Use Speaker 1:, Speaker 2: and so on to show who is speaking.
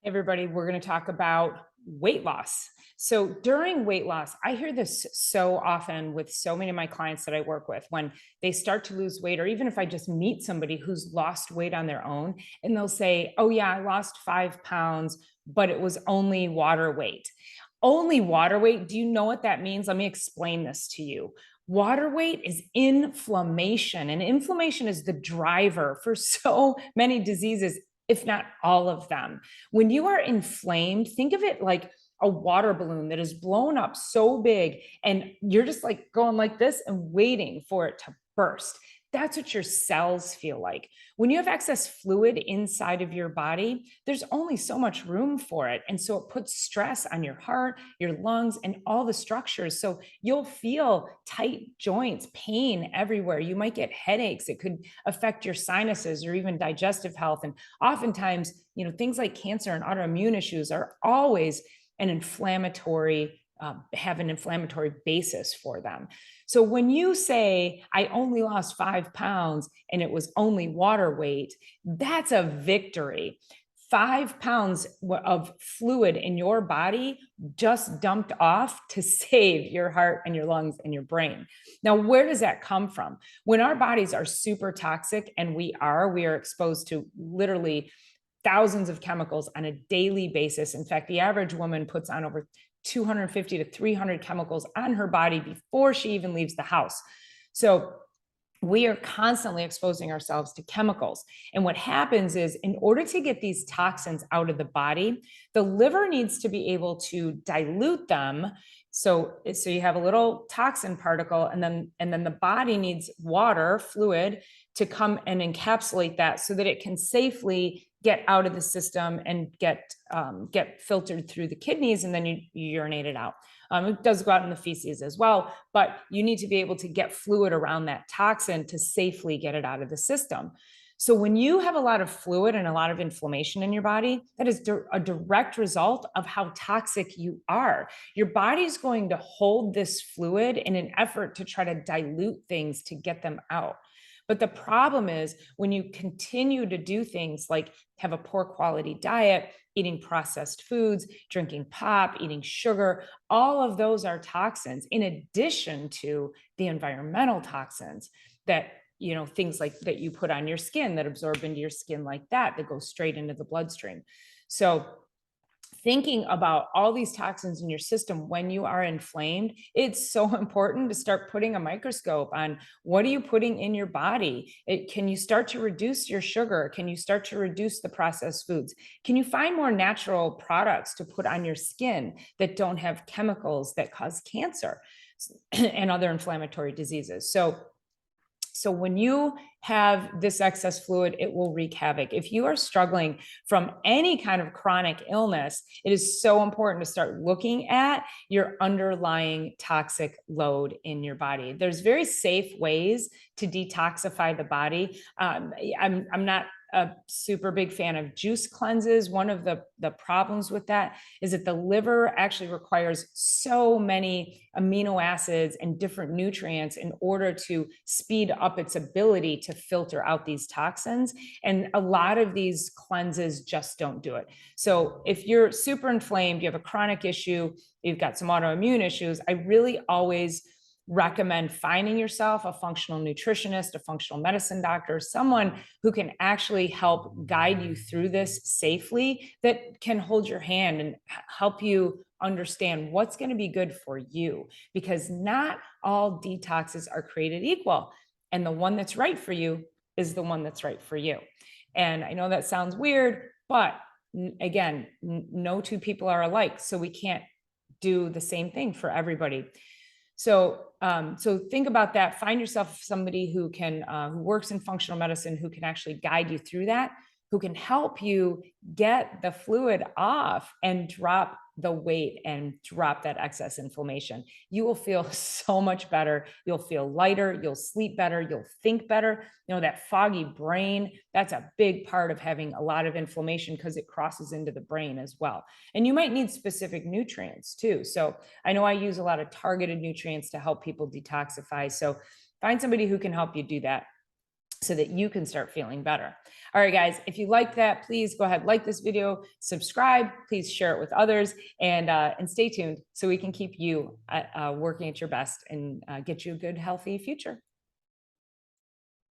Speaker 1: Everybody, we're going to talk about weight loss. So during weight loss, I hear this so often with so many of my clients that I work with when they start to lose weight, or even if I just meet somebody who's lost weight on their own, and they'll say, "Oh, yeah, I lost 5 pounds, but it was only water weight." Only water weight. Do you know what that means? Let me explain this to you. Water weight is inflammation, and inflammation is the driver for so many diseases, if not all of them. When you are inflamed, think of it like a water balloon that is blown up so big, and you're just like going like this and waiting for it to burst. That's what your cells feel like. When you have excess fluid inside of your body, there's only so much room for it. And so it puts stress on your heart, your lungs, and all the structures. So you'll feel tight joints, pain everywhere. You might get headaches. It could affect your sinuses or even digestive health. And oftentimes, things like cancer and autoimmune issues are always an inflammatory have an inflammatory basis for them. So when you say, "I only lost 5 pounds and it was only water weight," that's a victory. 5 pounds of fluid in your body just dumped off to save your heart and your lungs and your brain. Now, where does that come from? When our bodies are super toxic, and we are exposed to literally thousands of chemicals on a daily basis. In fact, the average woman puts on over 250 to 300 chemicals on her body before she even leaves the house. So we are constantly exposing ourselves to chemicals. And what happens is, in order to get these toxins out of the body, the liver needs to be able to dilute them. So you have a little toxin particle, and then the body needs water, fluid, to come and encapsulate that so that it can safely get out of the system and get filtered through the kidneys, and then you urinate it out. It does go out in the feces as well, but you need to be able to get fluid around that toxin to safely get it out of the system. So when you have a lot of fluid and a lot of inflammation in your body, that is a direct result of how toxic you are. Your body's going to hold this fluid in an effort to try to dilute things to get them out. But the problem is, when you continue to do things like have a poor quality diet, eating processed foods, drinking pop, eating sugar, all of those are toxins, in addition to the environmental toxins that, things like that you put on your skin that absorb into your skin like that go straight into the bloodstream. So thinking about all these toxins in your system when you are inflamed, it's so important to start putting a microscope on what are you putting in your body. Can you start to reduce your sugar? Can you start to reduce the processed foods? Can you find more natural products to put on your skin that don't have chemicals that cause cancer and other inflammatory diseases? So when you have this excess fluid, it will wreak havoc. If you are struggling from any kind of chronic illness, it is so important to start looking at your underlying toxic load in your body. There's very safe ways to detoxify the body. I'm not a super big fan of juice cleanses. One of the problems with that is that the liver actually requires so many amino acids and different nutrients in order to speed up its ability to filter out these toxins. And a lot of these cleanses just don't do it. So if you're super inflamed, you have a chronic issue, you've got some autoimmune issues, I really always recommend finding yourself a functional nutritionist, a functional medicine doctor, someone who can actually help guide you through this safely, that can hold your hand and help you understand what's going to be good for you, because not all detoxes are created equal. And the one that's right for you is the one that's right for you. And I know that sounds weird, but again, no two people are alike. So we can't do the same thing for everybody. So think about that. Find yourself somebody who works in functional medicine, who can actually guide you through that, who can help you get the fluid off and drop the weight and drop that excess inflammation. You will feel so much better. You'll feel lighter. You'll sleep better. You'll think better. That foggy brain, that's a big part of having a lot of inflammation, because it crosses into the brain as well. And you might need specific nutrients too. So I know I use a lot of targeted nutrients to help people detoxify. So find somebody who can help you do that. so that you can start feeling better. All right, guys, if you like that, please go ahead, like this video, subscribe, please share it with others, and stay tuned so we can keep you working at your best and get you a good, healthy future.